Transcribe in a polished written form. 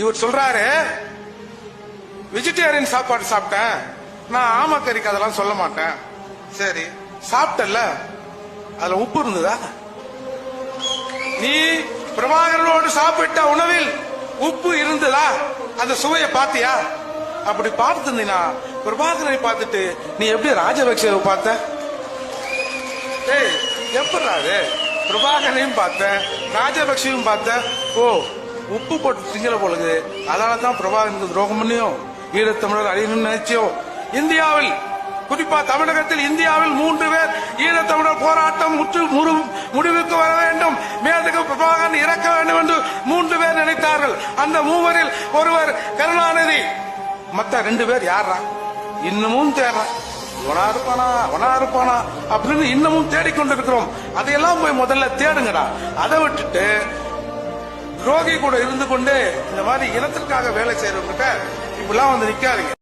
இவர் சொல்றாரு வெஜிடேரியன் சாப்பாடு சாப்பிட்டேன், நான் ஆமக்கறிக்கு அதெல்லாம் சொல்ல மாட்டேன். சரி, சாப்பிட்டல, அதுல உப்பு இருந்ததா? நீ பிரபாகரனோடு சாப்பிட்ட உணவில் உப்பு இருந்ததா? அந்த சுவையை பாத்தியா? அப்படி பார்த்திருந்தீனா பிரபாகரனை பார்த்துட்டு நீ எப்படி ராஜபக்சேவை பார்த்த? எப்படி பிரபாகரனையும் பார்த்த, ராஜபக்சேவும் பார்த்த? ஓ, உப்பு போட்டு திங்கிற பொழுது அதனாலதான் பிரபாகரனுக்கு துரோகம் பண்ணியும் ஈழத்தமிழர் அழியணும்னு நினைச்சியோ? இந்தியாவில், குறிப்பா தமிழகத்தில் இந்தியாவில் 3 பேர் ஈழத்தமிழர் போராட்டம் முடிவுக்கு வர வேண்டும், மேதகு பிரபாகரன் இறக்க வேண்டும் என்று 3 பேர் நினைத்தார்கள். அந்த 3வரில் ஒருவர் கருணாநிதி. மத்த 2 பேர் யாரா? இன்னமும் தேடுறான். அவனா இருப்பானா அப்படின்னு இன்னமும் தேடிக்கொண்டிருக்கிறோம். அதையெல்லாம் போய் முதல்ல தேடுங்கடா. அதை விட்டுட்டு துரோகி கூட இருந்து கொண்டு இந்த மாதிரி இனத்திற்காக வேலை செய்யறவங்க இப்பெல்லாம் வந்து நிக்காதீங்க.